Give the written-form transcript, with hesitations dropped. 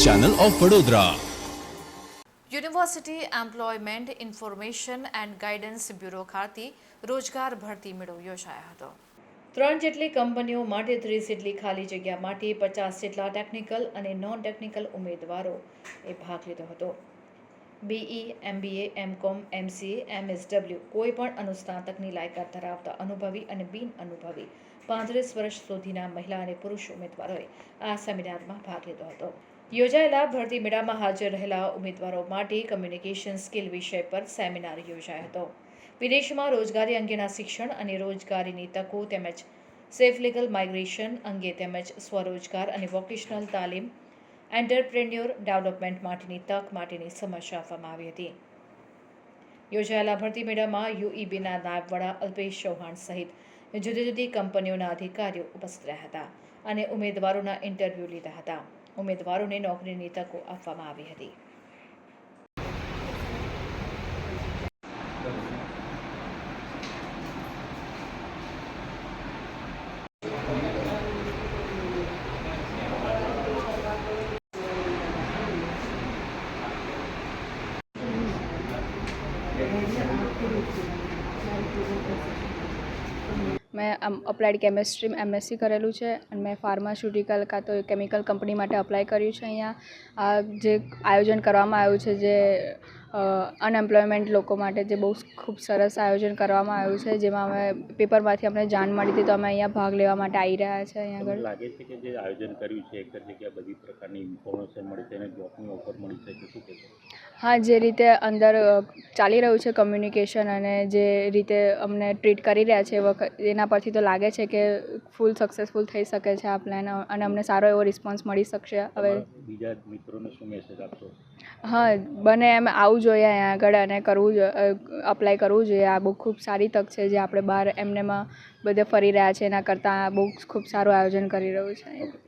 Channel of Vadodara. University employment information and guidance bureau ખાતે રોજગાર ભરતી મેળો યોજાયો હતો. 3 જેટલી કંપનીઓ માટે 30 જેટલી ખાલી જગ્યા માટે 50 જેટલા ટેકનિકલ અને નોન ટેકનિકલ ઉમેદવારોએ ભાગ લીધો હતો. BE, MBA, MCom, MCA, MSW કોઈપણ અનુસ્નાતકની લાયકાત ધરાવતા અનુભવી અને બિન અનુભવી 35 વર્ષ સુધીના મહિલા અને પુરુષ ઉમેદવારોએ આ સેમિનારમાં ભાગ લીધો હતો. યોજાયેલા ભરતી મેળામાં હાજર રહેલા ઉમેદવારો માટે કમ્યુનિકેશન સ્કિલ વિષય પર સેમિનાર યોજાયો હતો. વિદેશમાં રોજગારી અંગેના શિક્ષણ અને રોજગારીની તકો તેમજ સેફ લીગલ માઇગ્રેશન અંગે તેમજ સ્વરોજગાર અને વોકેશનલ તાલીમ, એન્ટરપ્રેન્યોર ડેવલપમેન્ટ માટેની તક માટેની સમજ આપવામાં આવી હતી. યોજાયેલા ભરતી મેળામાં યુઈબીના નાયબ વડા અલ્પેશ ચૌહાણ સહિત જુદી જુદી કંપનીઓના અધિકારીઓ ઉપસ્થિત રહ્યા હતા અને ઉમેદવારોના ઇન્ટરવ્યૂ લીધા હતા. ઉમેદવારોને નોકરીની તકો આપવામાં આવી હતી. મેં અપ્લાઇડ કેમેસ્ટ્રી એમએસસી કરેલું છે અને મેં ફાર્માસ્યુટિકલ કાં તો કેમિકલ કંપની માટે અપ્લાય કર્યું છે. અહીંયા આ જે આયોજન કરવામાં આવ્યું છે જે અનએમ્પ્લોયમેન્ટ લોકો માટે જે બહુ ખૂબ સરસ આયોજન કરવામાં આવ્યું છે, જેમાં અમે પેપરમાંથી અમને જાણ મળી હતી તો અમે અહીંયા ભાગ લેવા માટે આવી રહ્યા છે. અહીંયા આગળ લાગે છે કે જે આયોજન કર્યું છે એક જ જગ્યાએ બધી પ્રકારની ઇન્ફોર્મેશન મળી છે અને જોબની ઓફર મળી છે તો શું કહેશો? હા, જે રીતે અંદર ચાલી રહ્યું છે કમ્યુનિકેશન અને જે રીતે અમને ટ્રીટ કરી રહ્યા છે એના પરથી તો લાગે છે કે ફૂલ સક્સેસફુલ થઈ શકે છે આ પ્લાન અને અમને સારો એવો રિસ્પોન્સ મળી શકશે. હવે બીજા મિત્રોને શું મેસેજ આપશો? હા, બને એમ આવવું જોઈએ અહીંયા આગળ અને કરવું જોઈએ, અપ્લાય કરવું જોઈએ. આ બહુ ખૂબ સારી તક છે જે આપણે બહાર એમનેમાં બધે ફરી રહ્યા છે એના કરતાં બહુ ખૂબ સારું આયોજન કરી રહ્યું છે.